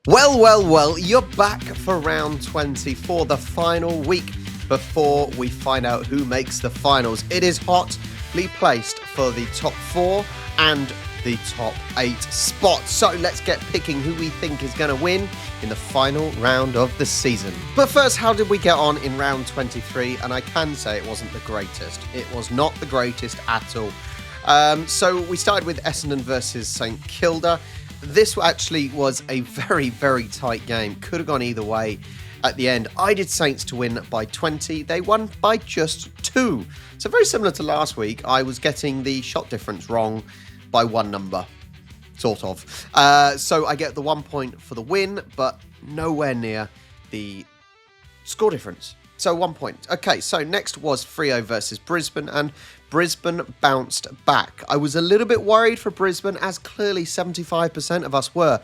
Well, you're back for round 24, the final week before we find out who makes the finals. It is hotly placed for the top 4 and the top 8 spots. So let's get picking who we think is going to win in the final round of the season. But first, how did we get on in round 23? And I can say it wasn't the greatest. It was not the greatest at all. So we started with Essendon versus St Kilda. This actually was a very, very tight game. Could have gone either way at the end. I did Saints to win by 20. They won by just 2. So very similar to last week. I was getting the shot difference wrong by 1 number, sort of. So I get the 1 point for the win, but nowhere near the score difference. So 1 point. Okay, so next was Freo versus Brisbane, and Brisbane bounced back. I was a little bit worried for Brisbane, as clearly 75% of us were,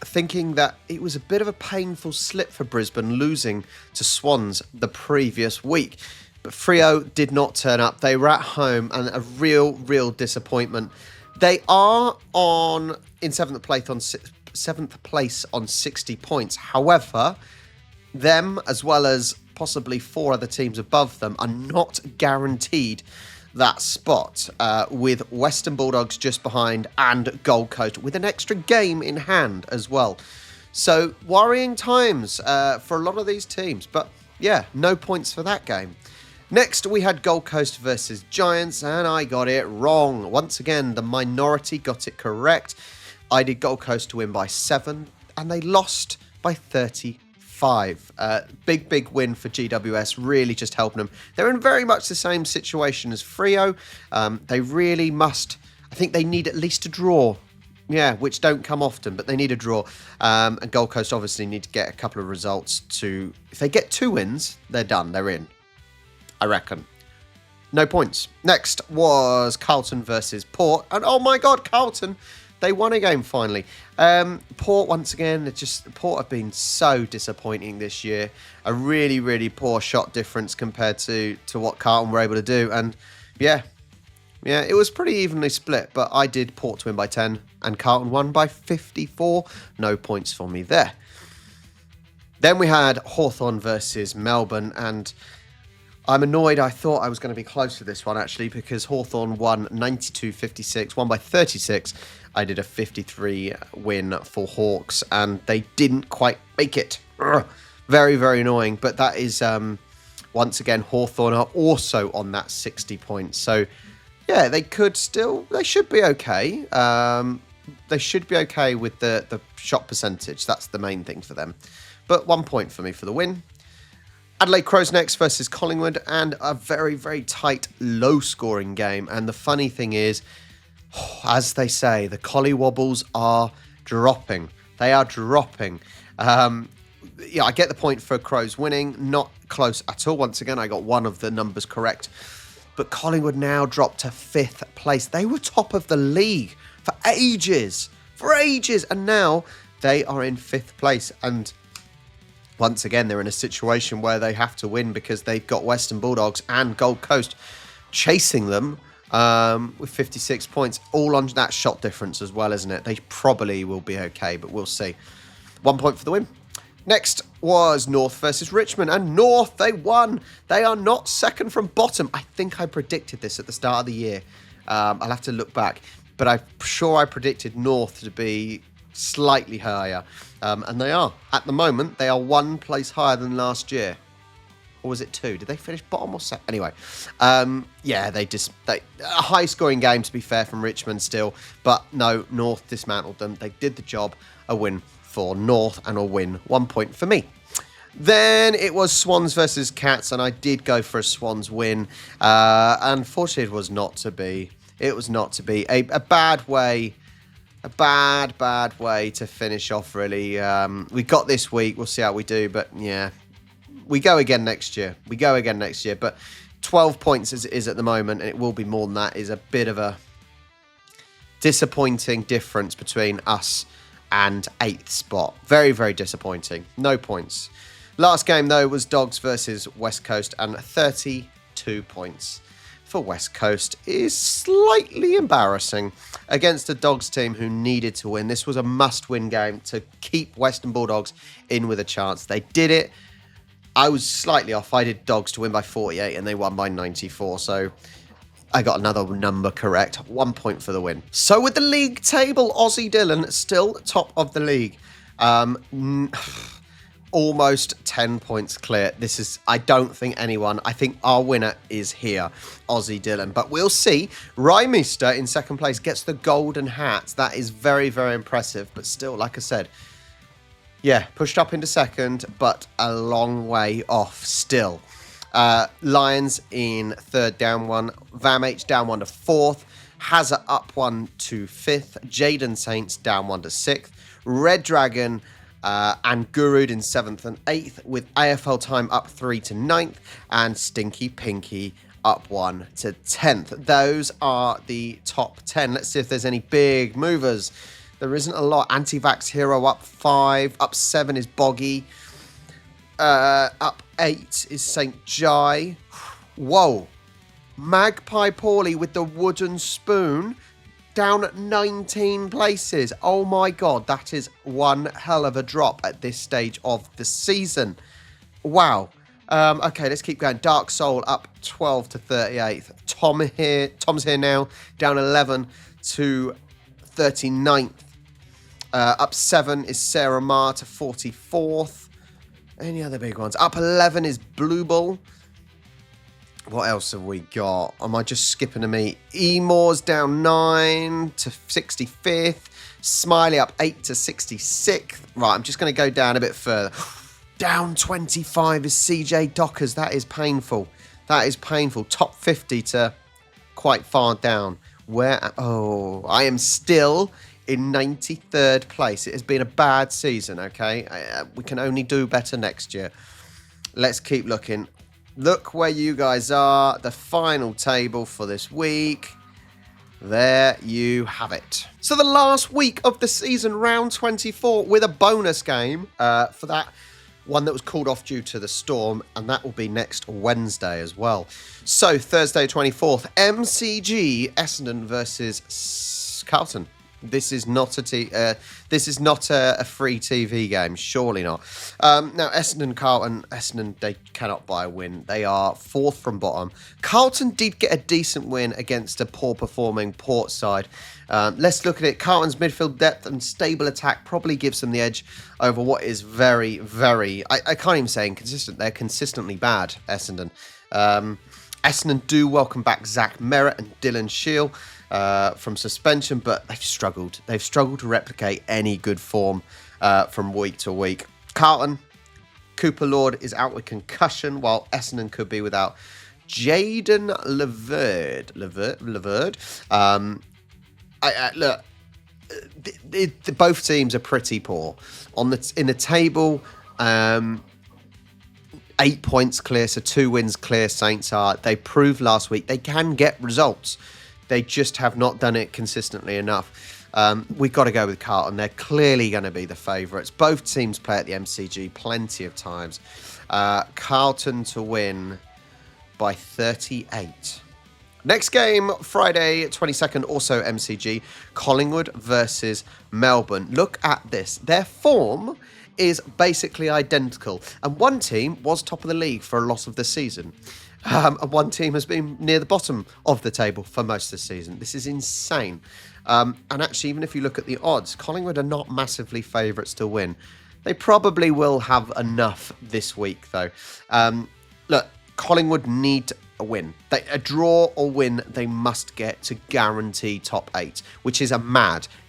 thinking that it was a bit of a painful slip for Brisbane losing to Swans the previous week. But Freo did not turn up. They were at home, and a real disappointment. They are in seventh place on 60 points. However, them, as well as possibly 4 other teams above them, are not guaranteed that spot, with Western Bulldogs just behind and Gold Coast with an extra game in hand as well. So worrying times for a lot of these teams, but yeah, no points for that game. Next, we had Gold Coast versus Giants, and I got it wrong. Once again, the minority got it correct. I did Gold Coast to win by 7, and they lost by 35. Big win for GWS, really just helping them. They're in very much the same situation as Freo. They really must, I think they need at least a draw. Yeah, which don't come often, but they need a draw. And Gold Coast obviously need to get a couple of results to, if they get 2 wins, they're done, they're in, I reckon. No points. Next was Carlton versus Port, and oh my God, Carlton, they won a game finally. Port, once again, Port have been so disappointing this year. A really poor shot difference compared to what Carlton were able to do. And yeah, it was pretty evenly split, but I did Port to win by 10 and Carlton won by 54. No points for me there. Then we had Hawthorn versus Melbourne, and I'm annoyed. I thought I was going to be close to this one, actually, because Hawthorn won 92-56, won by 36. I did a 53 win for Hawks, and they didn't quite make it. Ugh. Very annoying. But that is, once again, Hawthorn are also on that 60 points. So, yeah, they should be okay. They should be okay with the shot percentage. That's the main thing for them. But 1 point for me for the win. Adelaide Crows next versus Collingwood, and a very tight, low-scoring game. And the funny thing is, as they say, the collywobbles are dropping. They are dropping. Yeah, I get the point for Crows winning. Not close at all. Once again, I got one of the numbers correct. But Collingwood now dropped to 5th place. They were top of the league for ages. And now they are in 5th place. And once again, they're in a situation where they have to win because they've got Western Bulldogs and Gold Coast chasing them with 56 points, all on that shot difference as well, isn't it? They probably will be okay, but we'll see. 1 point for the win. Next was North versus Richmond, and North, they won. They are not second from bottom. I think I predicted this at the start of the year. I'll have to look back, but I'm sure I predicted North to be slightly higher, and they are. At the moment, they are 1 place higher than last year. Or was it 2? Did they finish bottom or second? Anyway, yeah, a high-scoring game, to be fair, from Richmond still. But no, North dismantled them. They did the job. A win for North and a win. 1 point for me. Then it was Swans versus Cats, and I did go for a Swans win. Unfortunately, it was not to be. It was not to be. A bad way. A bad way to finish off, really. We got this week. We'll see how we do. But, yeah, we go again next year. But 12 points as it is at the moment, and it will be more than that, is a bit of a disappointing difference between us and 8th spot. Very disappointing. No points. Last game, though, was Dogs versus West Coast, and 32 points. for West Coast is slightly embarrassing against a Dogs team who needed to win. This was a must-win game to keep Western Bulldogs in with a chance. They did it. I was slightly off. I did Dogs to win by 48 and they won by 94. So I got another number correct. 1 point for the win. So with the league table, Aussie Dylan still top of the league. Almost 10 points clear. This is, I don't think anyone, I think our winner is here, Aussie Dylan. But we'll see. Rymeister in second place gets the golden hat. That is very, very impressive. But still, like I said, yeah, pushed up into second, but a long way off still. Lions in third, down one. VAMH down one to fourth. Hazard up one to fifth. Jaden Saints down one to sixth. Red Dragon and Gurud in 7th and 8th, with AFL Time up 3 to 9th, and Stinky Pinky up 1 to 10th. Those are the top 10. Let's see if there's any big movers. There isn't a lot. Anti-Vax Hero up 5. Up 7 is Boggy. Up 8 is St. Jai. Whoa. Magpie Paulie with the wooden spoon. Down 19 places. Oh my God, that is one hell of a drop at this stage of the season. Wow. Okay, let's keep going. Dark Soul up 12 to 38th. Tom's here now, down 11 to 39th. Up 7 is Sarah Ma to 44th. Any other big ones? Up 11 is Blue Bull. What else have we got? Am I just skipping a meet? Emore's down 9 to 65th. Smiley up 8 to 66th. Right, I'm just going to go down a bit further. Down 25 is CJ Dockers. That is painful. That is painful. Top 50 to quite far down. Where? Oh, I am still in 93rd place. It has been a bad season, okay? We can only do better next year. Let's keep looking. Look where you guys are. The final table for this week. There you have it. So the last week of the season, round 24, with a bonus game for that one that was called off due to the storm, and that will be next Wednesday as well. So Thursday 24th, MCG Essendon versus Carlton. This is not a free TV game, surely not. Now, Essendon, they cannot buy a win. They are 4th from bottom. Carlton did get a decent win against a poor-performing Port side. Let's look at it. Carlton's midfield depth and stable attack probably gives them the edge over what is very, very... I can't even say inconsistent. They're consistently bad, Essendon. Essendon do welcome back Zach Merritt and Dylan Shield from suspension, but they've struggled. They've struggled to replicate any good form from week to week. Carlton, Cooper Lord is out with concussion, while Essendon could be without Jaden Leverd. Look, both teams are pretty poor in the table. 8 points clear, so 2 wins clear. Saints are. They proved last week they can get results. They just have not done it consistently enough. We've got to go with Carlton. They're clearly going to be the favourites. Both teams play at the MCG plenty of times. Carlton to win by 38. Next game, Friday 22nd, also MCG. Collingwood versus Melbourne. Look at this. Their form is basically identical. And one team was top of the league for a lot of the season. And one team has been near the bottom of the table for most of the season. This is insane. And actually, even if you look at the odds, Collingwood are not massively favourites to win. They probably will have enough this week, though. Look, Collingwood need a win. A draw or win, they must get to guarantee top 8, which is It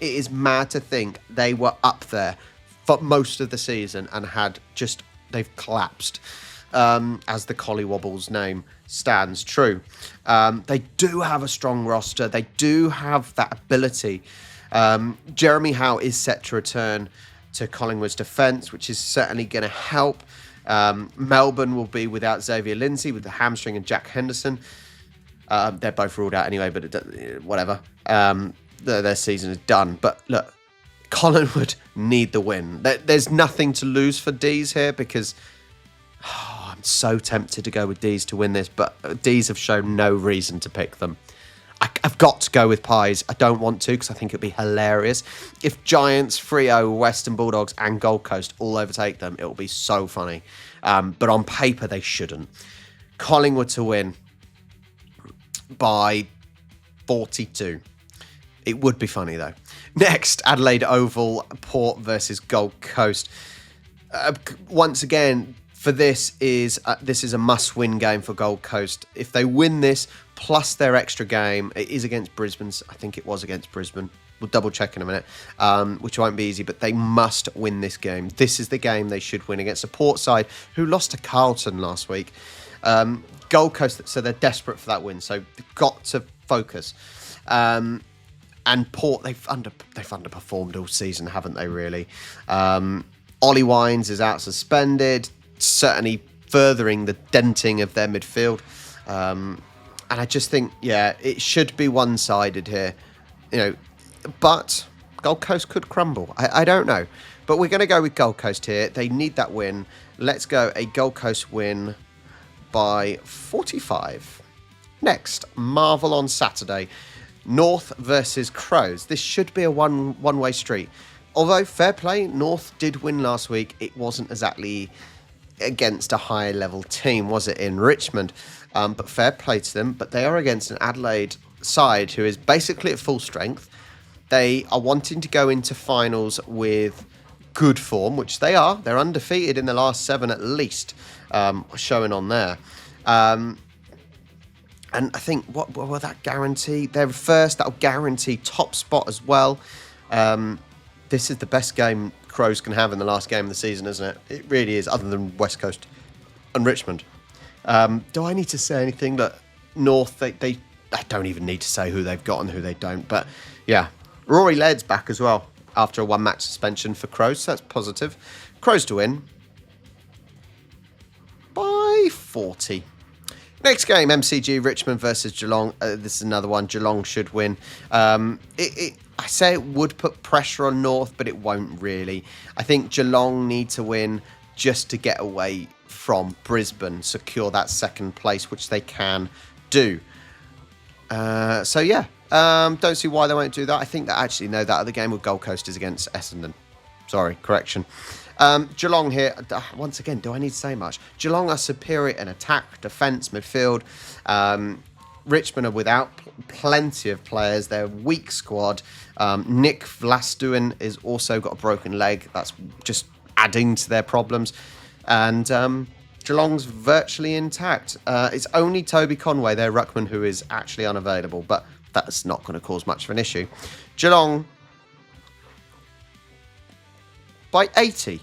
is mad to think they were up there for most of the season and they've collapsed. As the Collywobbles name stands true. They do have a strong roster. They do have that ability. Jeremy Howe is set to return to Collingwood's defence, which is certainly going to help. Melbourne will be without Xavier Lindsay with the hamstring and Jack Henderson. They're both ruled out anyway, but whatever. Their season is done. But look, Collingwood need the win. There's nothing to lose for D's here because... I'm so tempted to go with D's to win this, but D's have shown no reason to pick them. I've got to go with Pies. I don't want to because I think it'd be hilarious. If Giants, Freo, Western Bulldogs and Gold Coast all overtake them, it'll be so funny. But on paper, they shouldn't. Collingwood to win by 42. It would be funny, though. Next, Adelaide Oval, Port versus Gold Coast. Once again, for this is a must-win game for Gold Coast. If they win this, plus their extra game, it is against Brisbane. I think it was against Brisbane. We'll double check in a minute, which won't be easy, but they must win this game. This is the game they should win against a Port side who lost to Carlton last week. Gold Coast, so they're desperate for that win, so they've got to focus. And Port, they've underperformed all season, haven't they, really? Ollie Wines is out suspended, certainly furthering the denting of their midfield. And I just think, it should be one-sided here. But Gold Coast could crumble. I don't know. But we're going to go with Gold Coast here. They need that win. Let's go a Gold Coast win by 45. Next, Marvel on Saturday. North versus Crows. This should be a one-way street. Although, fair play, North did win last week. It wasn't exactly against a high-level team, was it, in Richmond? But fair play to them. But they are against an Adelaide side who is basically at full strength. They are wanting to go into finals with good form, which they are. They're undefeated in the last 7 at least, showing on there. And I think, what will that guarantee? They're first, that'll guarantee top spot as well. This is the best game Crows can have in the last game of the season, isn't it? It really is, other than West Coast and Richmond. Do I need to say anything? That North, I don't even need to say who they've got and who they don't. But yeah, Rory Laird's back as well after a one-match suspension for Crows, so that's positive. Crows to win by 40. Next game, MCG, Richmond versus Geelong. This is another one. Geelong should win. I say it would put pressure on North, but it won't really. I think Geelong need to win just to get away from Brisbane, secure that second place, which they can do. Don't see why they won't do that. I think that actually, no, that other game with Gold Coast is against Essendon. Sorry, correction. Geelong here, once again, do I need to say much? Geelong are superior in attack, defence, midfield. Richmond are without plenty of players. They're a weak squad. Nick Vlastuin has also got a broken leg. That's just adding to their problems. And Geelong's virtually intact. It's only Toby Conway, their ruckman, who is actually unavailable, but that's not going to cause much of an issue. Geelong by 80.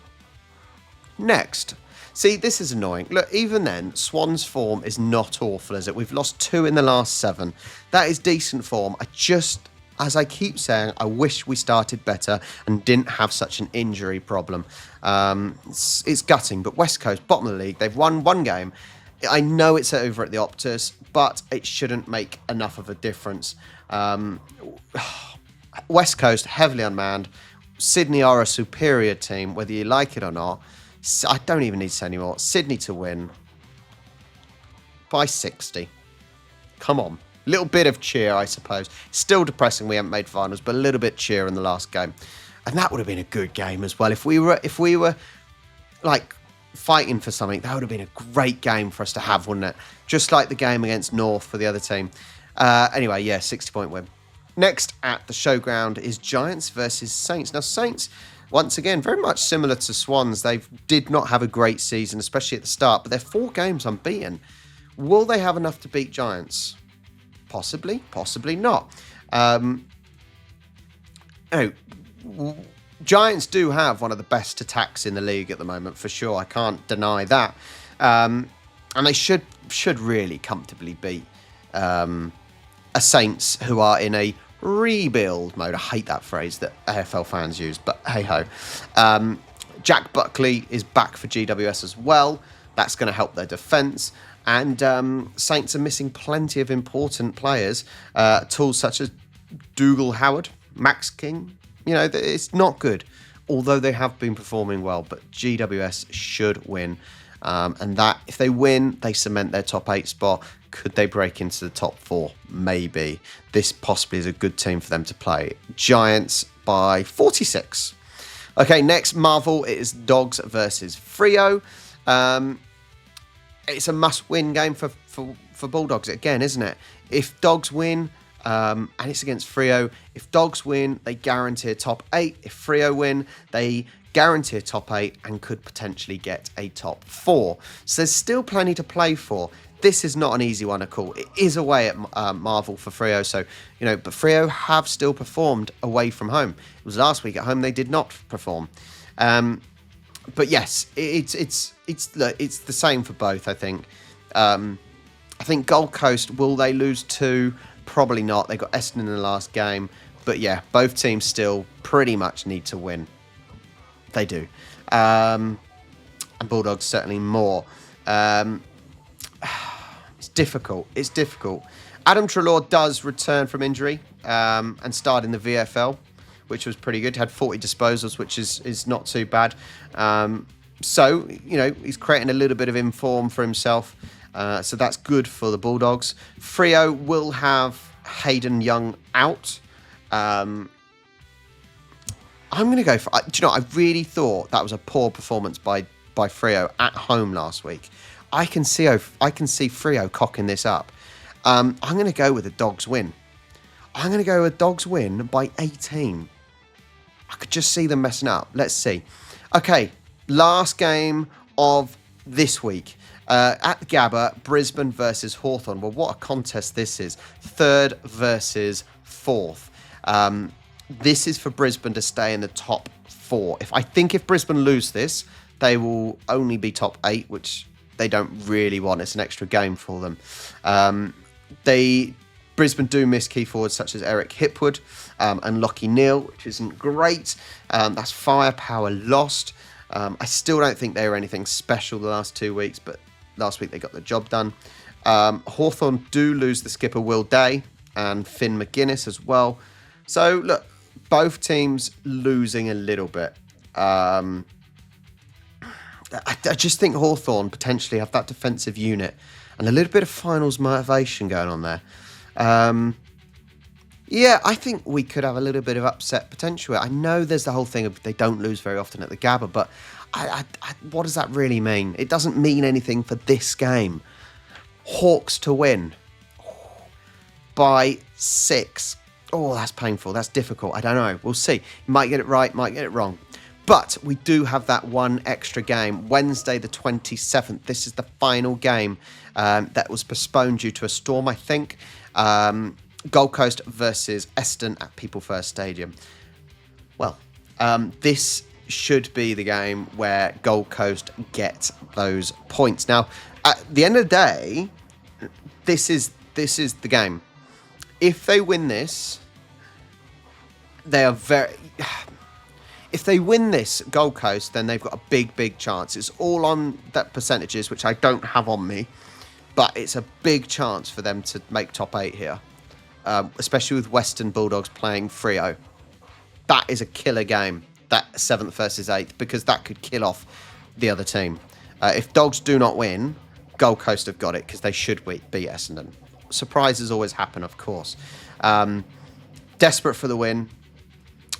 Next. See, this is annoying. Look, even then, Swans' form is not awful, is it? We've lost 2 in the last 7. That is decent form. As I keep saying, I wish we started better and didn't have such an injury problem. It's gutting, but West Coast, bottom of the league, they've won 1 game. I know it's over at the Optus, but it shouldn't make enough of a difference. West Coast, heavily unmanned. Sydney are a superior team, whether you like it or not. I don't even need to say anymore. Sydney to win by 60. Come on. Little bit of cheer, I suppose. Still depressing we haven't made finals, but a little bit cheer in the last game. And that would have been a good game as well. If we were like fighting for something, that would have been a great game for us to have, wouldn't it? Just like the game against North for the other team. Anyway, 60-point win. Next at the showground is Giants versus Saints. Now, Saints, once again, very much similar to Swans. They did not have a great season, especially at the start, but they're 4 games unbeaten. Will they have enough to beat Giants? Possibly, possibly not. Giants do have one of the best attacks in the league at the moment, for sure. I can't deny that. And they should really comfortably beat a Saints who are in a rebuild mode. I hate that phrase that AFL fans use, but hey-ho. Jack Buckley is back for GWS as well. That's going to help their defence. And Saints are missing plenty of important players. Tools such as Dougal Howard, Max King. It's not good, although they have been performing well. But GWS should win. And that, if they win, they cement their top 8 spot. Could they break into the top 4? Maybe. This possibly is a good team for them to play. Giants by 46. Okay, next Marvel, it is Dogs versus Freo. It's a must-win game for Bulldogs again, isn't it? If Dogs win, and it's against Freo, if Dogs win, they guarantee a top 8. If Freo win, they guarantee a top 8 and could potentially get a top 4. So there's still plenty to play for. This is not an easy one to call. It is away at Marvel for Freo, so, but Freo have still performed away from home. It was last week at home they did not perform. But yes, it's the same for both, I think. I think Gold Coast, will they lose 2? Probably not. They got Essendon in the last game. But yeah, both teams still pretty much need to win. They do. And Bulldogs certainly more. It's difficult. Adam Treloar does return from injury and start in the VFL, which was pretty good. Had 40 disposals, which is not too bad. So, he's creating a little bit of inform for himself. So that's good for the Bulldogs. Freo will have Hayden Young out. I'm going to go for... I really thought that was a poor performance by Freo at home last week. I can see Freo cocking this up. I'm going to go with a Dogs win. I'm going to go with Dogs win by 18. I could just see them messing up. Let's see. Okay, last game of this week. At the Gabba, Brisbane versus Hawthorn. Well, what a contest this is. 3rd versus 4th. This is for Brisbane to stay in the top 4. If Brisbane lose this, they will only be top 8, which they don't really want. It's an extra game for them. Brisbane do miss key forwards such as Eric Hipwood and Lockie Neal, which isn't great. That's firepower lost. I still don't think they were anything special the last 2 weeks, but last week they got the job done. Hawthorn do lose the skipper Will Day and Finn McGuinness as well. So, look, both teams losing a little bit. I just think Hawthorn potentially have that defensive unit and a little bit of finals motivation going on there. I think we could have a little bit of upset potential. I know there's the whole thing of they don't lose very often at the Gabba, but what does that really mean? It doesn't mean anything for this game. Hawks to win by 6. Oh, that's painful. That's difficult. I don't know. We'll see. You might get it right, might get it wrong. But we do have that one extra game, Wednesday the 27th. This is the final game that was postponed due to a storm, I think. Gold Coast versus Essendon at People First Stadium. Well, this should be the game where Gold Coast get those points. Now, at the end of the day, this is the game. If they win this, they are very... If they win this, Gold Coast, then they've got a big chance. It's all on that percentages, which I don't have on me, but it's a big chance for them to make top 8 here, especially with Western Bulldogs playing Freo. That is a killer game, that 7th versus 8th, because that could kill off the other team. If Dogs do not win, Gold Coast have got it, because they should beat Essendon. Surprises always happen, of course. Desperate for the win.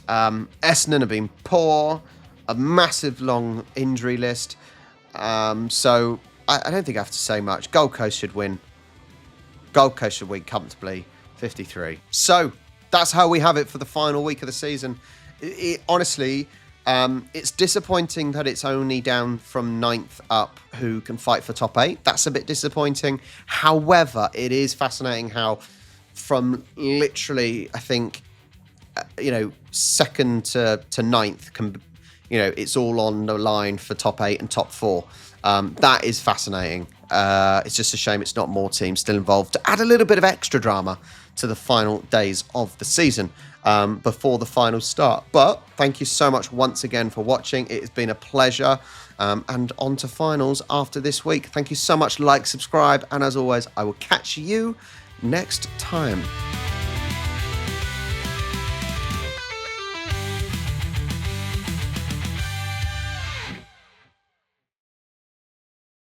Essendon have been poor, a massive long injury list. So I don't think I have to say much. Gold Coast should win. Gold Coast should win comfortably, 53. So that's how we have it for the final week of the season. Honestly, it's disappointing that it's only down from 9th up who can fight for top 8. That's a bit disappointing. However, it is fascinating how from literally, I think, 2nd to 9th can, it's all on the line for top 8 and top 4. That is fascinating. It's just a shame it's not more teams still involved to add a little bit of extra drama to the final days of the season before the finals start. But thank you so much once again for watching. It has been a pleasure. And on to finals after this week. Thank you so much. Like, subscribe, and as always, I will catch you next time.